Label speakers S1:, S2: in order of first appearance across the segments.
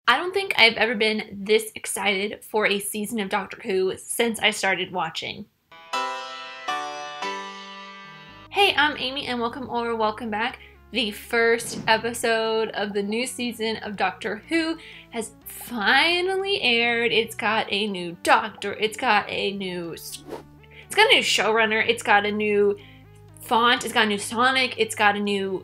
S1: I don't think I've ever been this excited for a season of Doctor Who since I started watching. Hey, I'm Amy and welcome back. The first episode of the new season of Doctor Who has finally aired. It's got a new doctor, it's got a new showrunner, it's got a new font, it's got a new Sonic, it's got a new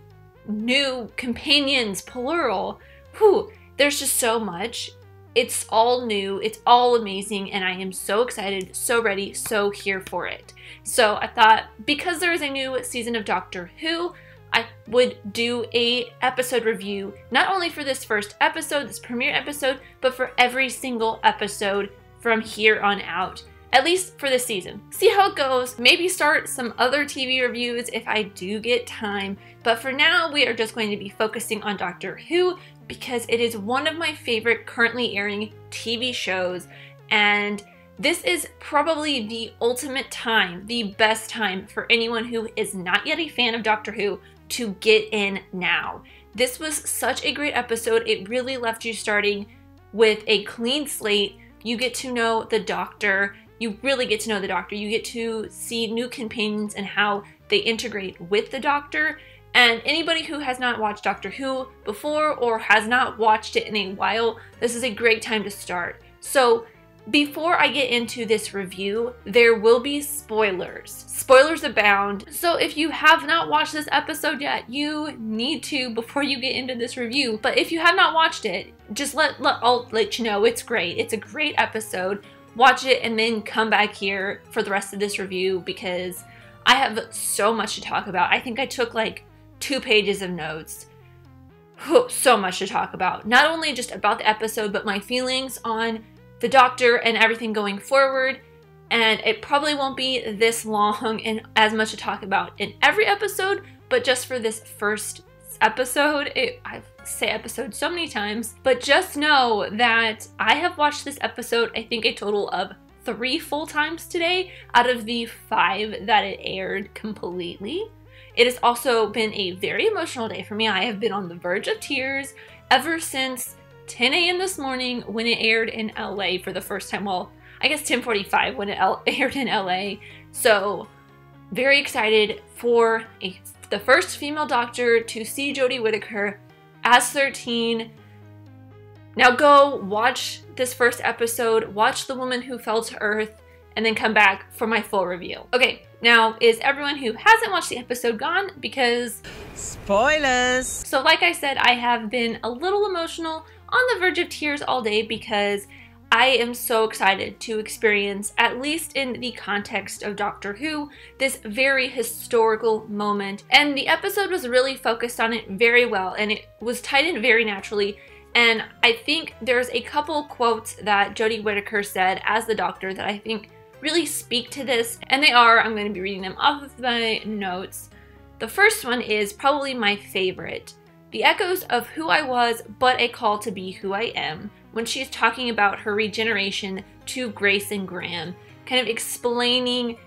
S1: companions, plural. Whew. There's just so much. It's all new, it's all amazing, and I am so excited, so ready, so here for it. So I thought, because there is a new season of Doctor Who, I would do a episode review, not only for this first episode, this premiere episode, but for every single episode from here on out. At least for this season. See how it goes. Maybe start some other TV reviews if I do get time. But for now, we are just going to be focusing on Doctor Who because it is one of my favorite currently airing TV shows. And this is probably the ultimate time, the best time for anyone who is not yet a fan of Doctor Who to get in now. This was such a great episode. It really left you starting with a clean slate. You get to know the Doctor. You really get to know the Doctor. You get to see new companions and how they integrate with the Doctor. And anybody who has not watched Doctor Who before or has not watched it in a while, this is a great time to start. So before I get into this review, there will be spoilers. Spoilers abound. So if you have not watched this episode yet, you need to before you get into this review. But if you have not watched it, just I'll let you know it's great. It's a great episode. Watch it and then come back here for the rest of this review because I have so much to talk about. I think I took like 2 pages of notes. So much to talk about. Not only just about the episode, but my feelings on the Doctor and everything going forward. And it probably won't be this long and as much to talk about in every episode, but just for this first episode, I say episode so many times, but just know that I have watched this episode, I think a total of 3 full times today out of the 5 that it aired completely. It has also been a very emotional day for me. I have been on the verge of tears ever since 10 a.m. this morning when it aired in LA for the first time. Well, I guess 10:45 when it aired in LA. So very excited for the first female Doctor to see Jodie Whittaker as 13. Now go watch this first episode, watch The Woman Who Fell to Earth, and then come back for my full review. Okay, now is everyone who hasn't watched the episode gone? Because
S2: spoilers!
S1: So like I said, I have been a little emotional, on the verge of tears all day because I am so excited to experience, at least in the context of Doctor Who, this very historical moment. And the episode was really focused on it very well, and it was tied in very naturally. And I think there's a couple quotes that Jodie Whittaker said as the Doctor that I think really speak to this. And they are, I'm going to be reading them off of my notes. The first one is probably my favorite. The echoes of who I was, but a call to be who I am, when she's talking about her regeneration to Grace and Graham, kind of explaining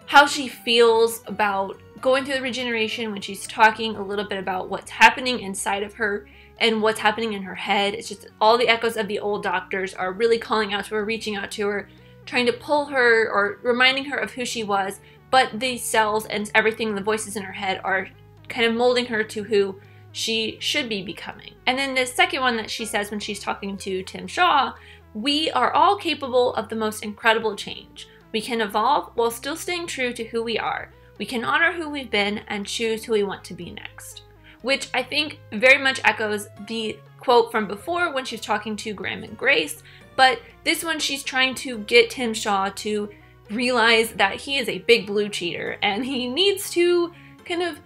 S1: how she feels about going through the regeneration when she's talking a little bit about what's happening inside of her and what's happening in her head. It's just all the echoes of the old Doctors are really calling out to her, reaching out to her, trying to pull her or reminding her of who she was, but the cells and everything, the voices in her head are kind of molding her to who she should be becoming. And then the second one that she says when she's talking to Tim Shaw, we are all capable of the most incredible change. We can evolve while still staying true to who we are. We can honor who we've been and choose who we want to be next. Which I think very much echoes the quote from before when she's talking to Graham and Grace, but this one she's trying to get Tim Shaw to realize that he is a big blue cheater and he needs to kind of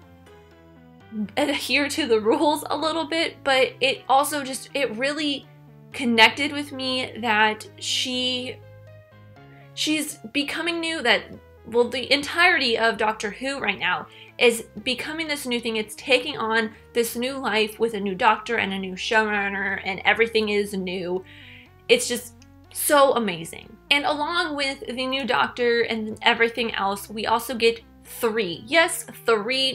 S1: adhere to the rules a little bit, but it also it really connected with me that she's becoming new, that, well, the entirety of Doctor Who right now is becoming this new thing. It's taking on this new life with a new Doctor and a new showrunner, and everything is new. It's just so amazing. And along with the new Doctor and everything else, we also get 3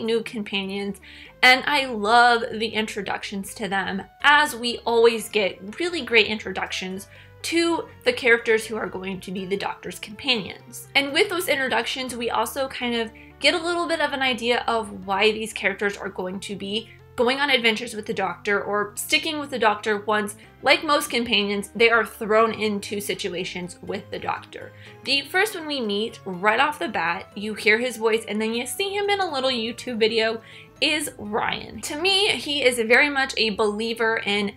S1: new companions, And I love the introductions to them, as we always get really great introductions to the characters who are going to be the Doctor's companions. And with those introductions, we also kind of get a little bit of an idea of why these characters are going to be going on adventures with the Doctor or sticking with the Doctor once, like most companions, they are thrown into situations with the Doctor. The first one we meet right off the bat, you hear his voice and then you see him in a little YouTube video, is Ryan. To me, he is very much a believer in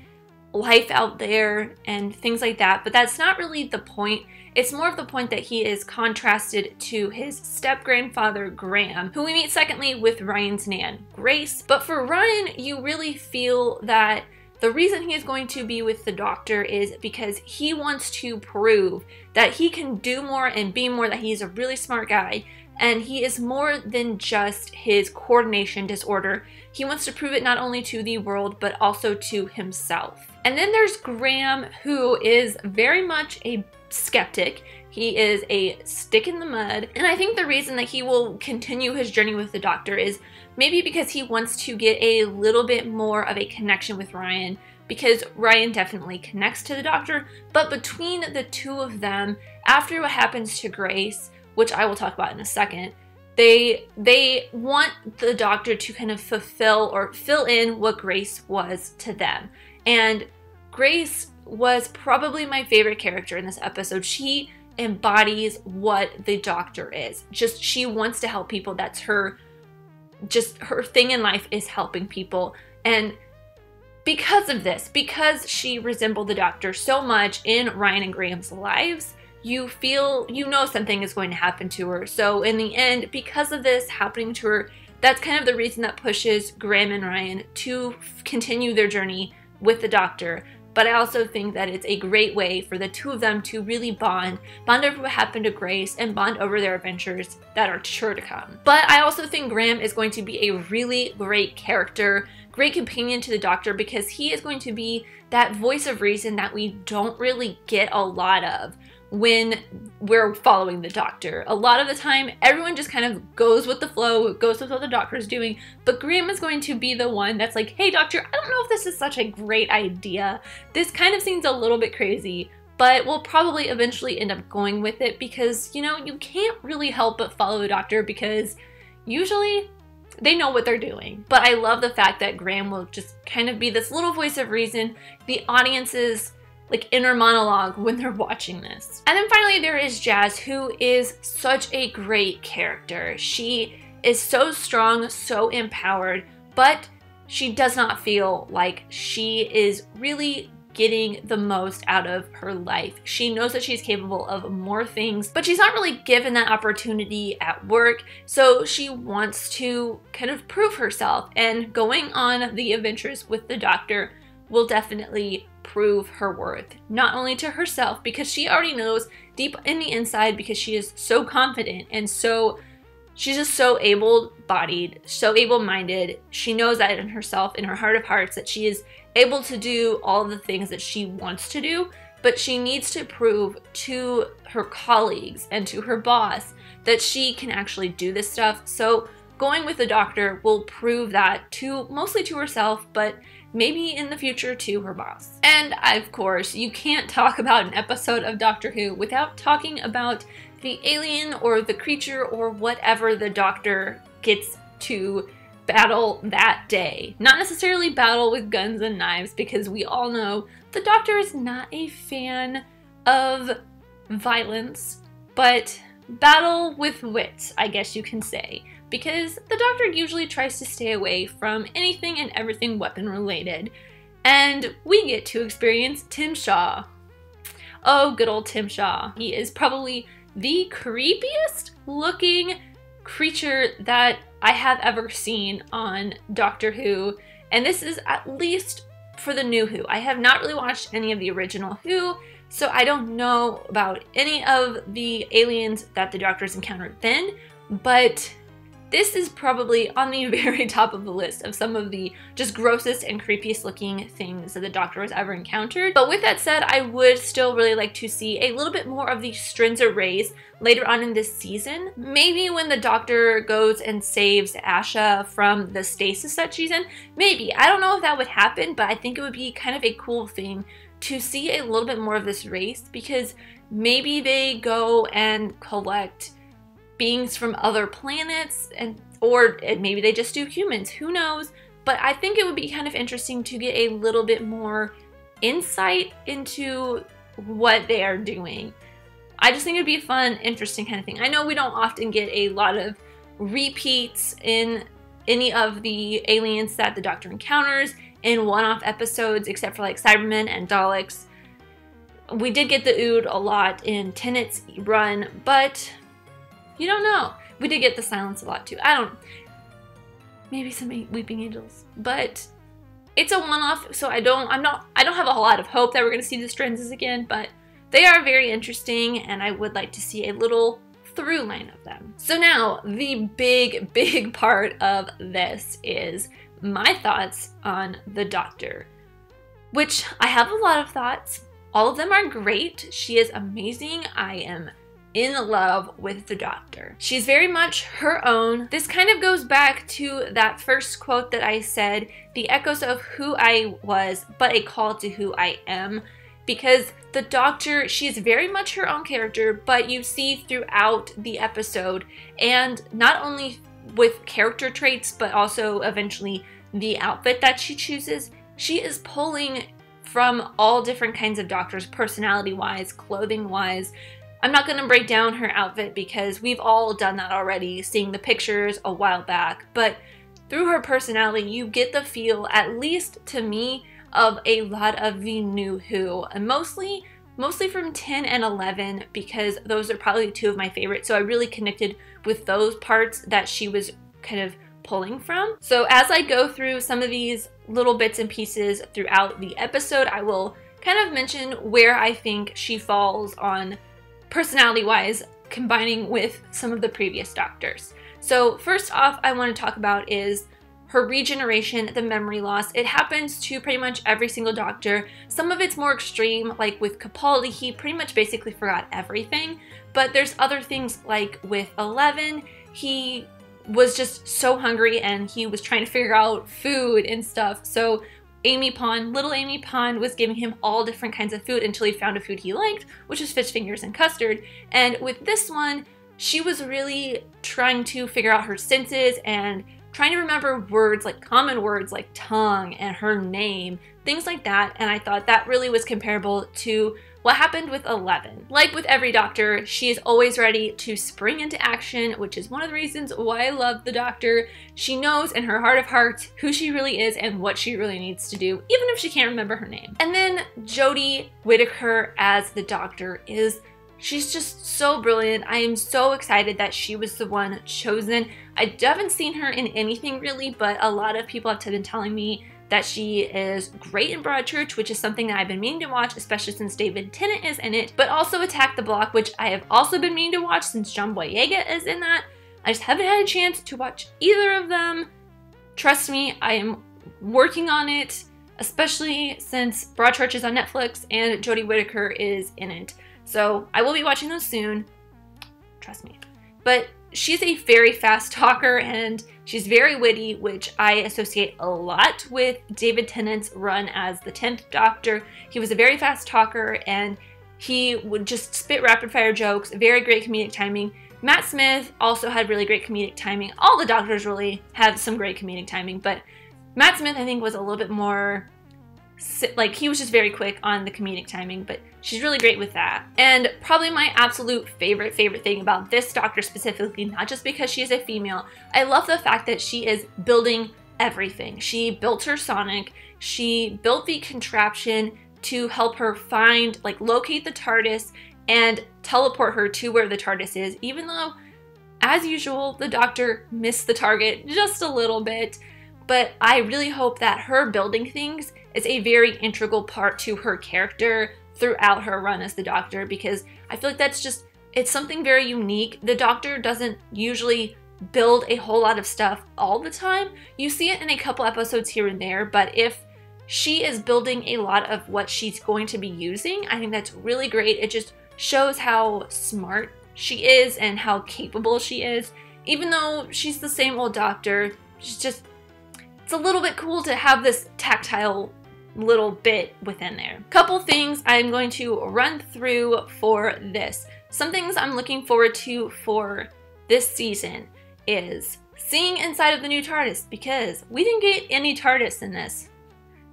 S1: life out there and things like that, but that's not really the point. It's more of the point that he is contrasted to his step-grandfather Graham, who we meet secondly with Ryan's nan, Grace. But for Ryan, you really feel that the reason he is going to be with the Doctor is because he wants to prove that he can do more and be more, that he's a really smart guy, and he is more than just his coordination disorder. He wants to prove it not only to the world, but also to himself. And then there's Graham, who is very much a skeptic. He is a stick in the mud. And I think the reason that he will continue his journey with the Doctor is maybe because he wants to get a little bit more of a connection with Ryan, because Ryan definitely connects to the Doctor. But between the two of them, after what happens to Grace, which I will talk about in a second, they want the Doctor to kind of fulfill or fill in what Grace was to them. And Grace was probably my favorite character in this episode. She embodies what the Doctor is. Just, she wants to help people. That's her, just her thing in life is helping people. And because of this, because she resembled the Doctor so much in Ryan and Graham's lives, you feel, you know, something is going to happen to her. So in the end, because of this happening to her, that's kind of the reason that pushes Graham and Ryan to continue their journey with the Doctor. But I also think that it's a great way for the two of them to really bond over what happened to Grace and bond over their adventures that are sure to come. But I also think Graham is going to be a really great character, great companion to the Doctor, because he is going to be that voice of reason that we don't really get a lot of when we're following the Doctor. A lot of the time, everyone just kind of goes with the flow, goes with what the Doctor is doing, but Graham is going to be the one that's like, hey Doctor, I don't know if this is such a great idea. This kind of seems a little bit crazy, but we'll probably eventually end up going with it because, you know, you can't really help but follow the Doctor because usually they know what they're doing. But I love the fact that Graham will just kind of be this little voice of reason, the audience's like inner monologue when they're watching this. And then finally there is Jazz, who is such a great character. She is so strong, so empowered, but she does not feel like she is really getting the most out of her life. She knows that she's capable of more things, but she's not really given that opportunity at work, so she wants to kind of prove herself, and going on the adventures with the Doctor will definitely prove her worth, not only to herself, because she already knows deep in the inside, because she is so confident and she's just so able-bodied, so able-minded. She knows that in herself, in her heart of hearts, that she is able to do all the things that she wants to do, but she needs to prove to her colleagues and to her boss that she can actually do this stuff. So going with the Doctor will prove that mostly to herself, but maybe in the future to her boss. And of course, you can't talk about an episode of Doctor Who without talking about the alien or the creature or whatever the Doctor gets to battle that day. Not necessarily battle with guns and knives, because we all know the Doctor is not a fan of violence, but battle with wit, I guess you can say, because the Doctor usually tries to stay away from anything and everything weapon related. And we get to experience Tim Shaw. Oh, good old Tim Shaw. He is probably the creepiest looking creature that I have ever seen on Doctor Who. And this is at least for the new Who. I have not really watched any of the original Who, so I don't know about any of the aliens that the Doctor's encountered then, but this is probably on the very top of the list of some of the just grossest and creepiest looking things that the Doctor has ever encountered. But with that said, I would still really like to see a little bit more of the Strinza rays later on in this season. Maybe when the Doctor goes and saves Asha from the stasis that she's in. Maybe. I don't know if that would happen, but I think it would be kind of a cool thing to see a little bit more of this race, because maybe they go and collect beings from other planets, or maybe they just do humans, who knows. But I think it would be kind of interesting to get a little bit more insight into what they are doing. I just think it'd be a fun, interesting kind of thing. I know we don't often get a lot of repeats in any of the aliens that the Doctor encounters in one-off episodes, except for like Cybermen and Daleks. We did get the Ood a lot in Tennant's run, but you don't know. We did get the Silence a lot too. Maybe some Weeping Angels, but it's a one-off, so I don't have a whole lot of hope that we're going to see the Strinzas again, but they are very interesting, and I would like to see a little through line of them. So now, the big part of this is my thoughts on the Doctor, which I have a lot of thoughts. All of them are great. She is amazing. I am in love with the Doctor. She's very much her own. This kind of goes back to that first quote that I said, the echoes of who I was, but a call to who I am. Because the Doctor, she is very much her own character, but you see throughout the episode, and not only with character traits, but also eventually the outfit that she chooses, she is pulling from all different kinds of Doctors, personality-wise, clothing-wise. I'm not going to break down her outfit because we've all done that already, seeing the pictures a while back, but through her personality, you get the feel, at least to me, of a lot of the New Who, and mostly from 10 and 11, because those are probably two of my favorites, so I really connected with those parts that she was kind of pulling from. So as I go through some of these little bits and pieces throughout the episode, I will kind of mention where I think she falls on personality-wise, combining with some of the previous Doctors. So first off, I want to talk about is her regeneration, the memory loss. It happens to pretty much every single Doctor. Some of it's more extreme, like with Capaldi, he pretty much basically forgot everything. But there's other things like with 11, he was just so hungry and he was trying to figure out food and stuff. So little Amy Pond was giving him all different kinds of food until he found a food he liked, which was fish fingers and custard. And with this one, she was really trying to figure out her senses and trying to remember words, like common words like tongue and her name, things like that. And I thought that really was comparable to what happened with 11. Like with every Doctor, she is always ready to spring into action, which is one of the reasons why I love the Doctor. She knows in her heart of hearts who she really is and what she really needs to do, even if she can't remember her name. And then Jodie Whittaker as the Doctor she's just so brilliant. I am so excited that she was the one chosen. I haven't seen her in anything really, but a lot of people have been telling me that she is great in Broadchurch, which is something that I've been meaning to watch, especially since David Tennant is in it, but also Attack the Block, which I have also been meaning to watch since John Boyega is in that. I just haven't had a chance to watch either of them. Trust me, I am working on it, especially since Broadchurch is on Netflix and Jodie Whittaker is in it. So I will be watching those soon, trust me. But she's a very fast talker and she's very witty, which I associate a lot with David Tennant's run as the 10th Doctor. He was a very fast talker and he would just spit rapid fire jokes, very great comedic timing. Matt Smith also had really great comedic timing. All the Doctors really had some great comedic timing, but Matt Smith I think was a little bit more, like he was just very quick on the comedic timing, but she's really great with that. And probably my absolute favorite thing about this Doctor specifically, not just because she is a female, I love the fact that she is building everything. She built her Sonic, she built the contraption to help her find, like locate the TARDIS and teleport her to where the TARDIS is, even though, as usual, the Doctor missed the target just a little bit. But I really hope that her building things is a very integral part to her character throughout her run as the Doctor, because I feel like that's just, it's something very unique. The Doctor doesn't usually build a whole lot of stuff all the time. You see it in a couple episodes here and there, but if she is building a lot of what she's going to be using, I think that's really great. It just shows how smart she is and how capable she is. Even though she's the same old doctor, it's a little bit cool to have this tactile little bit within there. Couple things I'm going to run through for this. Some things I'm looking forward to for this season is seeing inside of the new TARDIS, because we didn't get any TARDIS in this.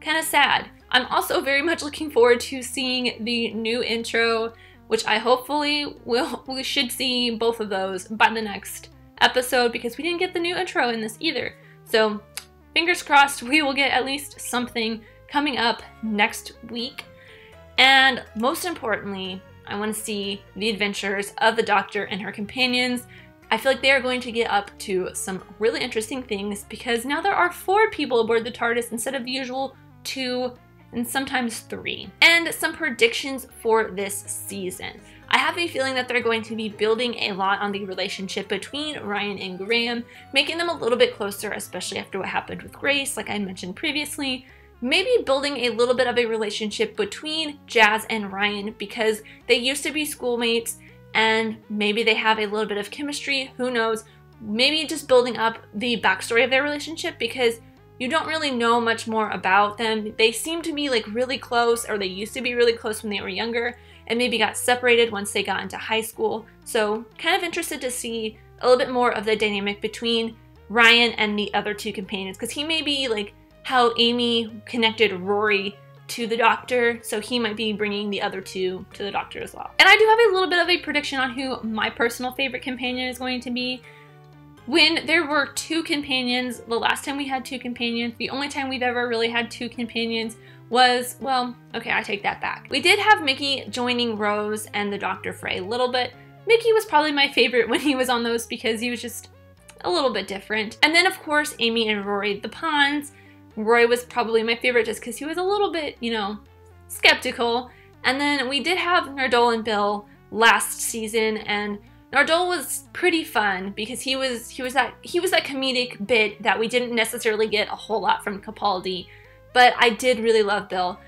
S1: Kind of sad. I'm also very much looking forward to seeing the new intro, which I hopefully we should see both of those by the next episode, because we didn't get the new intro in this either. So fingers crossed we will get at least something coming up next week. And most importantly, I want to see the adventures of the Doctor and her companions. I feel like they are going to get up to some really interesting things, because now there are 4 people aboard the TARDIS instead of the usual 2 and sometimes 3. And some predictions for this season. I have a feeling that they're going to be building a lot on the relationship between Ryan and Graham, making them a little bit closer, especially after what happened with Grace, like I mentioned previously. Maybe building a little bit of a relationship between Jazz and Ryan, because they used to be schoolmates and maybe they have a little bit of chemistry, who knows. Maybe just building up the backstory of their relationship, because you don't really know much more about them. They seem to be like really close, or they used to be really close when they were younger, and maybe got separated once they got into high school. So kind of interested to see a little bit more of the dynamic between Ryan and the other 2 companions, because he may be like how Amy connected Rory to the Doctor, so he might be bringing the other 2 to the Doctor as well. And I do have a little bit of a prediction on who my personal favorite companion is going to be. When there were 2 companions, the last time we had 2 companions, the only time we've ever really had 2 companions was, well, okay, I take that back. We did have Mickey joining Rose and the Doctor for a little bit. Mickey was probably my favorite when he was on those, because he was just a little bit different. And then of course, Amy and Rory the Ponds. Roy was probably my favorite just because he was a little bit, you know, skeptical. And then we did have Nardole and Bill last season, and Nardole was pretty fun because he was that comedic bit that we didn't necessarily get a whole lot from Capaldi, but I did really love Bill.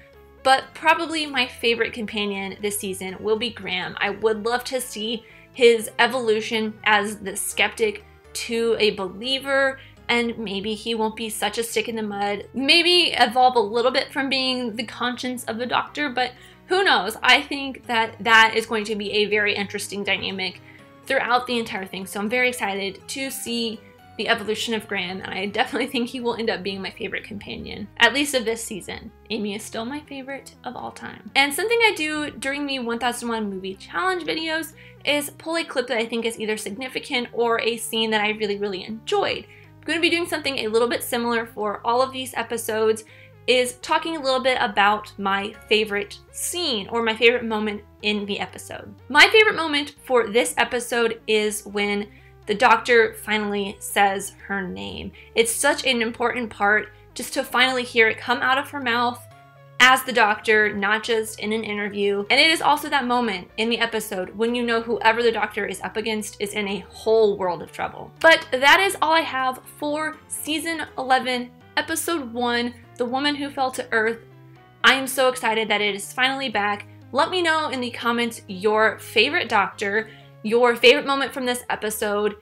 S1: But probably my favorite companion this season will be Graham. I would love to see his evolution as the skeptic to a believer, and maybe he won't be such a stick in the mud. Maybe evolve a little bit from being the conscience of the Doctor, but who knows? I think that that is going to be a very interesting dynamic throughout the entire thing. So I'm very excited to see the evolution of Graham, and I definitely think he will end up being my favorite companion, at least of this season. Amy is still my favorite of all time. And something I do during the 1001 movie challenge videos is pull a clip that I think is either significant or a scene that I really enjoyed. I'm going to be doing something a little bit similar for all of these episodes, is talking a little bit about my favorite scene or my favorite moment in the episode. My favorite moment for this episode is when the Doctor finally says her name. It's such an important part just to finally hear it come out of her mouth as the Doctor, not just in an interview. And it is also that moment in the episode when you know whoever the Doctor is up against is in a whole world of trouble. But that is all I have for Season 11, Episode 1, The Woman Who Fell to Earth. I am so excited that it is finally back. Let me know in the comments your favorite Doctor, your favorite moment from this episode,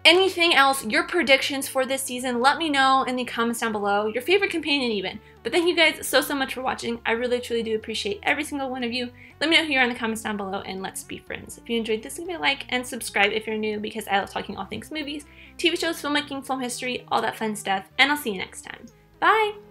S1: anything else, your predictions for this season. Let me know in the comments down below, your favorite companion even. But thank you guys so much for watching. I really truly do appreciate every single one of you. Let me know who you are in the comments down below, and let's be friends. If you enjoyed this, leave me a like and subscribe if you're new, because I love talking all things movies, TV shows, filmmaking, film history, all that fun stuff, and I'll see you next time. Bye!